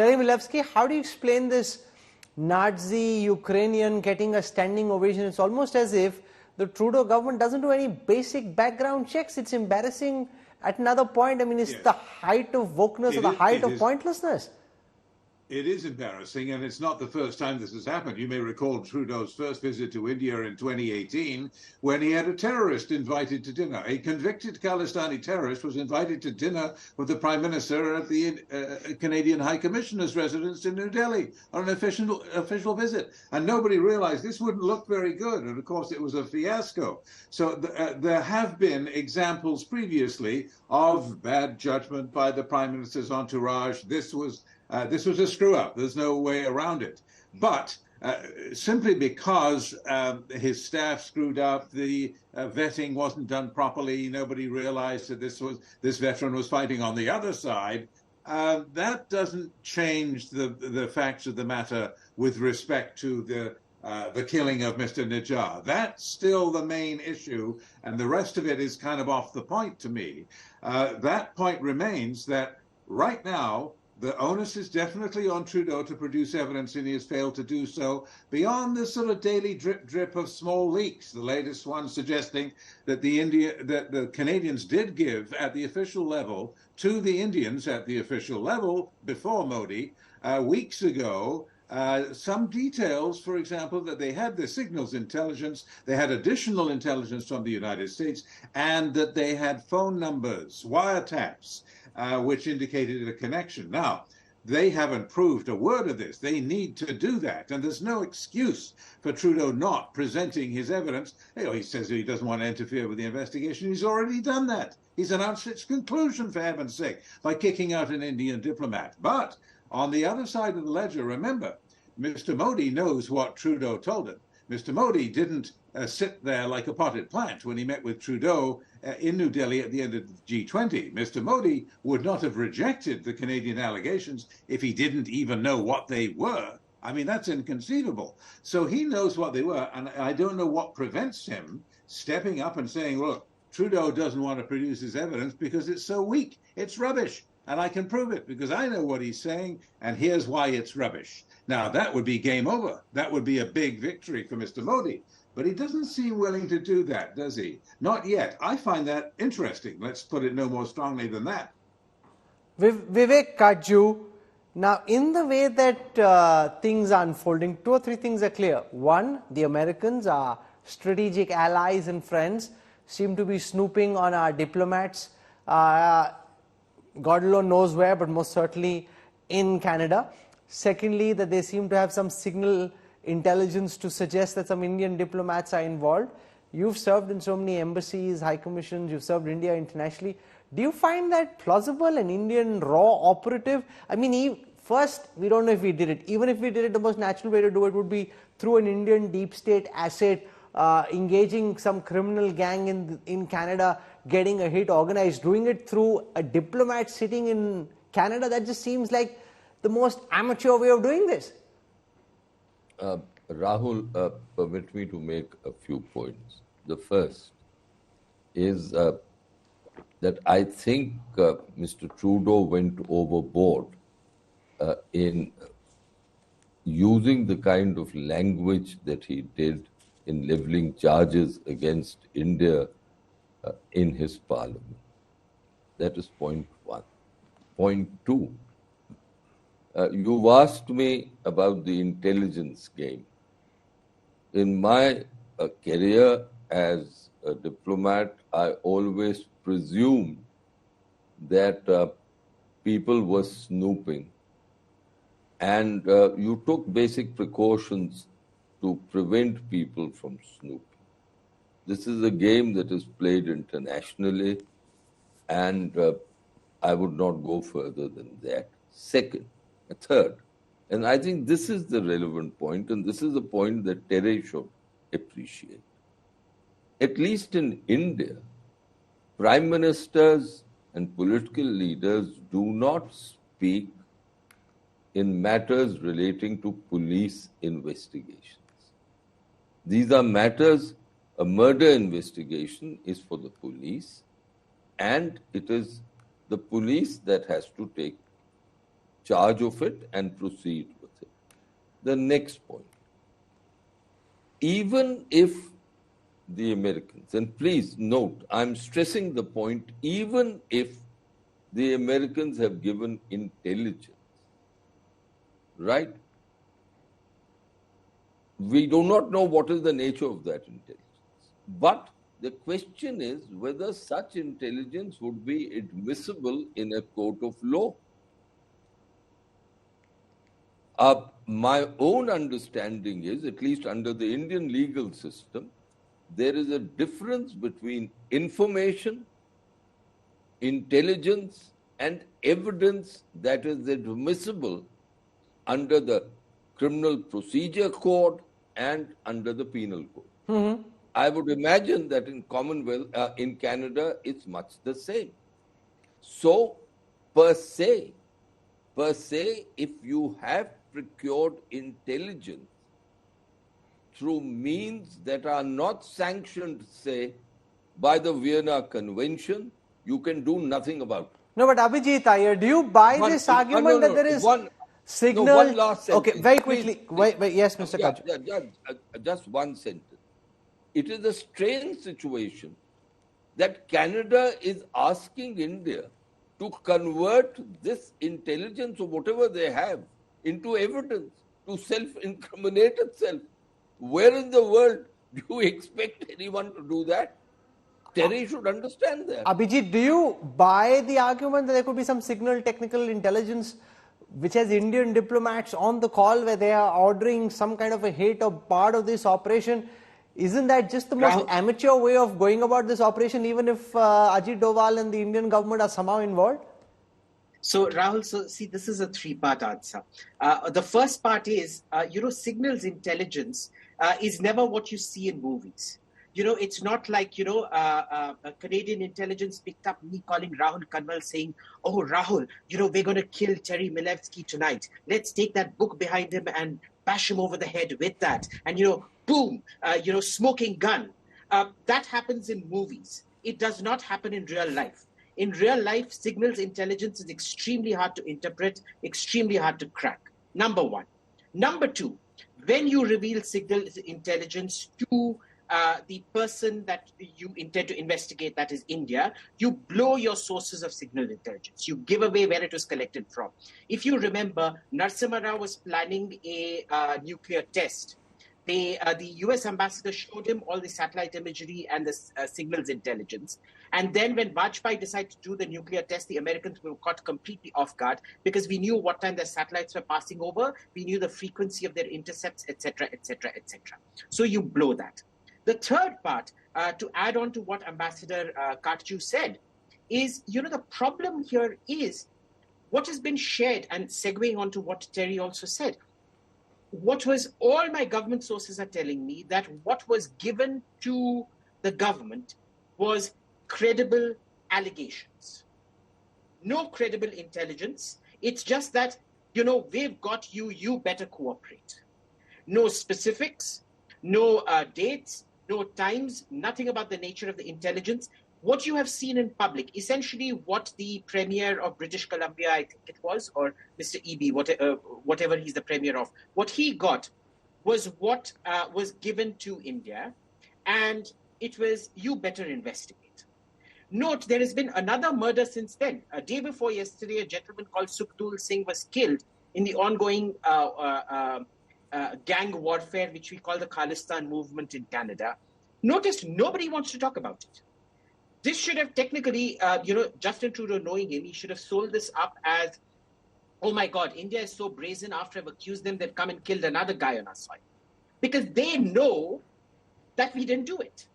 Terry Milevsky, how do you explain this Nazi Ukrainian getting a standing ovation? It's almost as if the Trudeau government doesn't do any basic background checks. It's embarrassing at another point. I mean, it's the height of wokeness or the height of pointlessness. It is embarrassing, and it's not the first time this has happened. You may recall Trudeau's first visit to India in 2018, when he had a terrorist invited to dinner. A convicted Khalistani terrorist was invited to dinner with the Prime Minister at the Canadian High Commissioner's residence in New Delhi on an official visit. And nobody realized this wouldn't look very good. And of course, it was a fiasco. So there have been examples previously of bad judgment by the Prime Minister's entourage. This was a screw-up. There's no way around it. But simply because his staff screwed up, the vetting wasn't done properly, nobody realized that this veteran was fighting on the other side, that doesn't change the facts of the matter with respect to the killing of Mr. Nijjar. That's still the main issue, and the rest of it is kind of off the point to me. That point remains that right now, the onus is definitely on Trudeau to produce evidence, and he has failed to do so beyond the sort of daily drip of small leaks. The latest one suggesting that the Canadians did give at the official level to the Indians at the official level before Modi weeks ago. Some details, for example, that they had the signals intelligence, they had additional intelligence from the United States, and that they had phone numbers, wiretaps, which indicated a connection. Now, they haven't proved a word of this. They need to do that. And there's no excuse for Trudeau not presenting his evidence. He says he doesn't want to interfere with the investigation. He's already done that. He's announced its conclusion, for heaven's sake, by kicking out an Indian diplomat. But on the other side of the ledger, remember, Mr. Modi knows what Trudeau told him. Mr. Modi didn't sit there like a potted plant when he met with Trudeau in New Delhi at the end of the G20. Mr. Modi would not have rejected the Canadian allegations if he didn't even know what they were. I mean, that's inconceivable. So he knows what they were, and I don't know what prevents him stepping up and saying, look, Trudeau doesn't want to produce his evidence because it's so weak. It's rubbish. And I can prove it because I know what he's saying, and here's why it's rubbish. Now, that would be game over. That would be a big victory for Mr. Modi. But he doesn't seem willing to do that, does he? Not yet. I find that interesting. Let's put it no more strongly than that. Vivek, Katju, now in the way that things are unfolding, 2 or 3 things are clear. One, the Americans, our strategic allies and friends, seem to be snooping on our diplomats. God alone knows where, but most certainly in Canada. Secondly, that they seem to have some signal intelligence to suggest that some Indian diplomats are involved. You've served in so many embassies, high commissions, you've served India internationally. Do you find that plausible, an Indian raw operative? I mean, first, we don't know if we did it. Even if we did it, the most natural way to do it would be through an Indian deep state asset, engaging some criminal gang in Canada, getting a hit organized, doing it through a diplomat sitting in Canada. That just seems like the most amateur way of doing this. Rahul, permit me to make a few points. The first is that I think Mr. Trudeau went overboard in using the kind of language that he did in leveling charges against India in his parliament. That is point 1. Point 2, you've asked me about the intelligence game. In my career as a diplomat, I always presumed that people were snooping, and you took basic precautions to prevent people from snooping. This is a game that is played internationally, and I would not go further than that. Third, and I think this is the relevant point, and this is the point that Terry should appreciate. At least in India, prime ministers and political leaders do not speak in matters relating to police investigations. These are matters, a murder investigation is for the police, and it is the police that has to take charge of it and proceed with it. The next point. Even if the Americans, and please note, I'm stressing the point, even if the Americans have given intelligence, right? We do not know what is the nature of that intelligence. But the question is whether such intelligence would be admissible in a court of law. My own understanding is, at least under the Indian legal system, there is a difference between information, intelligence, and evidence that is admissible under the Criminal Procedure Code and under the Penal Code. I would imagine that in Commonwealth, in Canada, it's much the same. So, per se, if you have procured intelligence through means that are not sanctioned, say, by the Vienna Convention, you can do nothing about it. No, but Abhijit, do you buy this argument that there is signal? No, one last sentence. Okay, very quickly. Wait, yes, Mr. Katju. Just one sentence. It is a strange situation that Canada is asking India to convert this intelligence or whatever they have into evidence to self-incriminate itself. Where in the world do you expect anyone to do that? Terry should understand that. Abhijit, do you buy the argument that there could be some signal technical intelligence which has Indian diplomats on the call where they are ordering some kind of a hit or part of this operation? Isn't that just the most amateur way of going about this operation, even if Ajit Doval and the Indian government are somehow involved? So, Rahul, see, this is a three-part answer. The first part is, signals intelligence is never what you see in movies. It's not like, Canadian intelligence picked up me calling Rahul Kanwal saying, oh, Rahul, we're going to kill Terry Milevsky tonight. Let's take that book behind him and bash him over the head with that. And, boom, smoking gun. That happens in movies. It does not happen in real life. In real life, signals intelligence is extremely hard to interpret, extremely hard to crack. Number one. Number two, when you reveal signals intelligence to the person that you intend to investigate, that is India, you blow your sources of signal intelligence. You give away where it was collected from. If you remember, Narasimha Rao was planning a nuclear test. The US ambassador showed him all the satellite imagery and the signals intelligence. And then when Vajpayee decided to do the nuclear test, the Americans were caught completely off guard because we knew what time their satellites were passing over. We knew the frequency of their intercepts, etc., etc., etc. So you blow that. The third part, to add on to what Ambassador Katju said, is, the problem here is what has been shared, and segueing on to what Terry also said, all my government sources are telling me that what was given to the government was credible allegations. No credible intelligence. It's just that, we've got you, you better cooperate. No specifics, no dates, no times, nothing about the nature of the intelligence. What you have seen in public, essentially what the Premier of British Columbia, I think it was, or Mr. E.B., whatever he's the Premier of, what he got was what was given to India, and it was, you better investigate. Note, there has been another murder since then. A day before yesterday, a gentleman called Sukhdev Singh was killed in the ongoing gang warfare, which we call the Khalistan movement in Canada. Notice nobody wants to talk about it. This should have technically, Justin Trudeau, knowing him, he should have sold this up as, oh my God, India is so brazen. After I've accused them, they've come and killed another guy on our soil. Because they know that we didn't do it.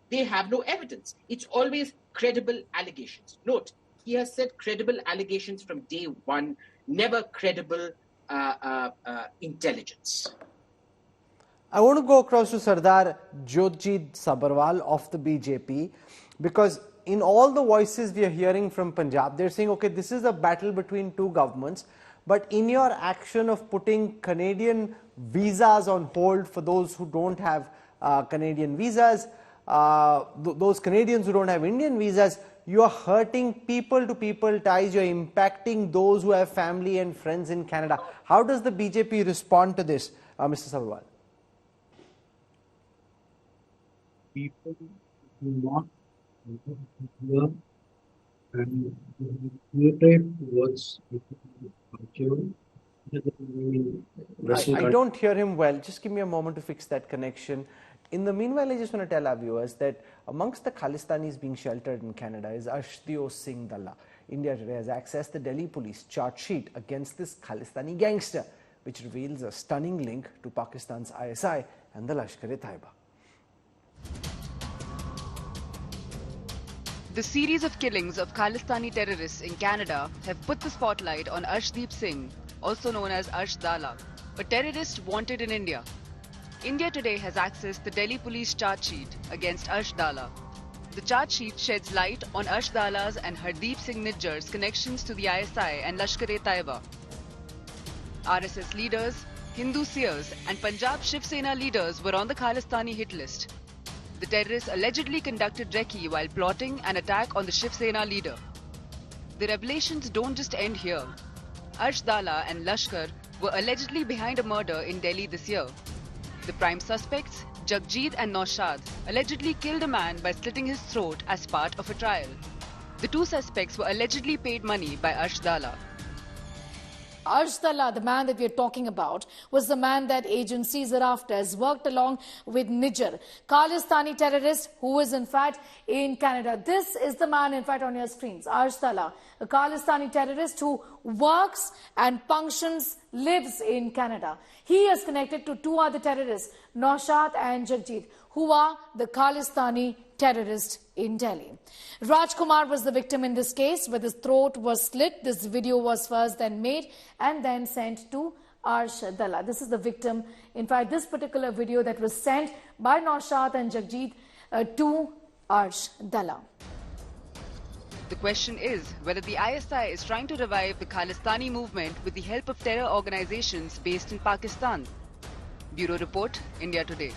They have no evidence. It's always credible allegations. Note, he has said credible allegations from day one, never credible intelligence. I want to go across to Sardar Jyotjit Sabharwal of the BJP, because in all the voices we are hearing from Punjab, they're saying, okay, this is a battle between two governments, but in your action of putting Canadian visas on hold for those who don't have Canadian visas, those Canadians who don't have Indian visas, you are hurting people-to-people ties, you're impacting those who have family and friends in Canada. How does the BJP respond to this, Mr. Sabharwal? People do not hear and mutate words. I don't hear him well. Just give me a moment to fix that connection. In the meanwhile, I just want to tell our viewers that amongst the Khalistanis being sheltered in Canada is Hardeep Singh Nijjar. India today has accessed the Delhi police charge sheet against this Khalistani gangster, which reveals a stunning link to Pakistan's ISI and the Lashkar-e-Taiba. The series of killings of Khalistani terrorists in Canada have put the spotlight on Hardeep Singh, also known as Dala, a terrorist wanted in India. India today has accessed the Delhi police charge sheet against Dala. The charge sheet sheds light on Dala's and Hardeep Singh Nijjar's connections to the ISI and Lashkar-e-Taiba. RSS leaders, Hindu seers and Punjab Shiv Sena leaders were on the Khalistani hit list. The terrorists allegedly conducted recce while plotting an attack on the Shiv Sena leader. The revelations don't just end here. Dala and Lashkar were allegedly behind a murder in Delhi this year. The prime suspects, Jagjit and Naushad, allegedly killed a man by slitting his throat as part of a trial. The two suspects were allegedly paid money by Dala. Dala, the man that we are talking about, was the man that agencies are after, has worked along with Nijjar, Khalistani terrorist who is in fact in Canada. This is the man in fact on your screens, Dala, a Khalistani terrorist who works and functions, lives in Canada. He is connected to two other terrorists, Naushad and Jagjit, who are the Khalistani terrorists in Delhi. Rajkumar was the victim in this case, where his throat was slit. This video was first then made and then sent to Dala. This is the victim. In fact, this particular video that was sent by Naushad and Jagjit to Dala. The question is whether the ISI is trying to revive the Khalistani movement with the help of terror organizations based in Pakistan. Bureau Report, India Today.